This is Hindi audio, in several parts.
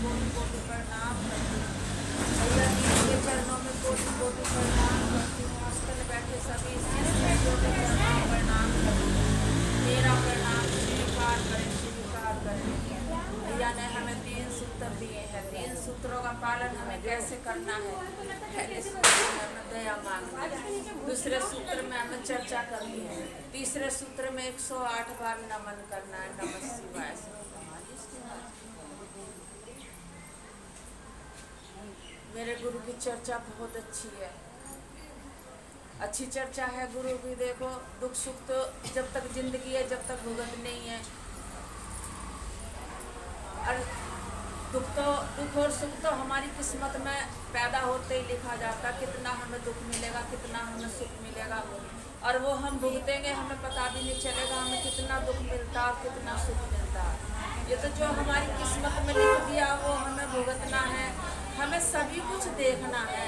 कोटि कोटि प्रणाम करती हूँ। भैया जी के चरणों में कोटि कोटि प्रणाम करती हूँ। आस्था में बैठे सभी शिष्यों के चरणों में प्रणाम करती हूँ। मेरा प्रणाम स्वीकार करें, स्वीकार करें। भैया ने हमें 3 सूत्र दिए हैं। 3 सूत्रों का पालन हमें कैसे करना है? पहले सूत्र में हमें दया मांगनी है, दूसरे सूत्र में हमें चर्चा करनी है, तीसरे सूत्र में 108 बार नमन करना है, नमः शिवाय। मेरे गुरु की चर्चा बहुत अच्छी है, अच्छी चर्चा है गुरु की। देखो दुख सुख तो जब तक जिंदगी है जब तक भुगत नहीं है, और दुख और सुख तो हमारी किस्मत में पैदा होते ही लिखा जाता, कितना हमें दुख मिलेगा कितना हमें सुख मिलेगा, और वो हम भुगतेंगे हमें पता भी नहीं चलेगा हमें कितना दुख मिलता और कितना सुख मिलता। ये तो जो हमारी किस्मत में लिख दिया वो हमें भुगतना है, हमें सभी कुछ देखना है।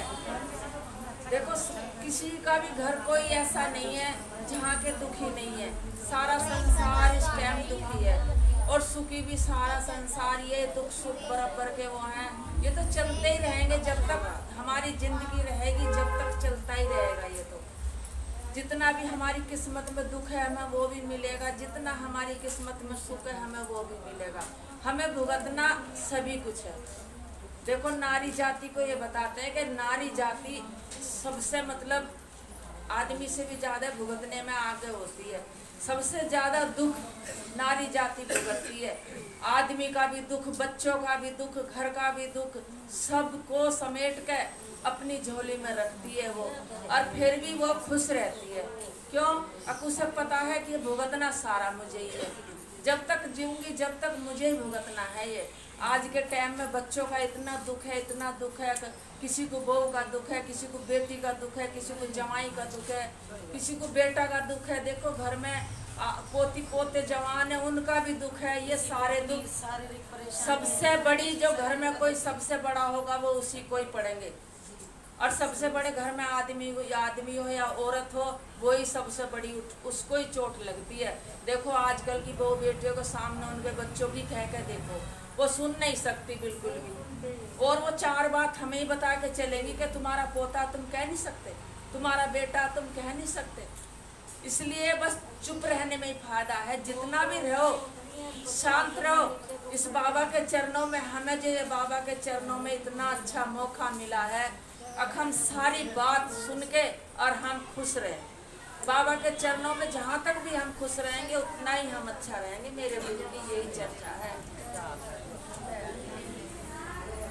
देखो किसी का भी घर कोई ऐसा नहीं है जहाँ के दुखी नहीं है, सारा संसार इस टाइम दुखी है, और सुखी भी सारा संसार। ये दुख सुख बराबर के वो हैं, ये तो चलते ही रहेंगे जब तक हमारी जिंदगी रहेगी, जब तक चलता ही रहेगा। ये तो जितना भी हमारी किस्मत में दुख है हमें वो भी मिलेगा, जितना हमारी किस्मत में सुख है हमें वो भी मिलेगा। हमें भुगतना सभी कुछ है। देखो नारी जाति को ये बताते हैं कि नारी जाति सबसे मतलब आदमी से भी ज़्यादा भुगतने में आगे होती है, सबसे ज़्यादा दुख नारी जाति भुगतती है। आदमी का भी दुख, बच्चों का भी दुख, घर का भी दुख, सबको समेट के अपनी झोली में रखती है वो, और फिर भी वो खुश रहती है। क्यों? उसे पता है कि भुगतना सारा मुझे ही है, जब तक जीऊंगी जब तक मुझे ही भुगतना है। ये आज के टाइम में बच्चों का इतना दुख है, इतना दुख है, किसी को बहू का दुख है, किसी को बेटी का दुख है, किसी को जमाई का दुख है, किसी को बेटा का दुख है। देखो घर में पोती पोते जवान है उनका भी दुख है। ये सारे दुख, सबसे बड़ी जो घर में कोई सबसे बड़ा होगा वो उसी को ही पड़ेंगे, और सबसे बड़े घर में आदमी हो या औरत हो वही सबसे बड़ी उसको ही चोट लगती है। देखो आजकल की बहू बेटियों के सामने उनके बच्चों की कह के देखो, वो सुन नहीं सकती बिल्कुल भी, और वो 4 बात हमें ही बता के चलेंगी कि तुम्हारा पोता तुम कह नहीं सकते, तुम्हारा बेटा तुम कह नहीं सकते। इसलिए बस चुप रहने में ही फायदा है, जितना भी रहो शांत रहो। इस बाबा के चरणों में हमें जो बाबा के चरणों में इतना अच्छा मौका मिला है, अब हम सारी बात सुन के और हम खुश रहे। बाबा के चरणों में जहाँ तक भी हम खुश रहेंगे उतना ही हम अच्छा रहेंगे। मेरे गुरु की यही चर्चा है।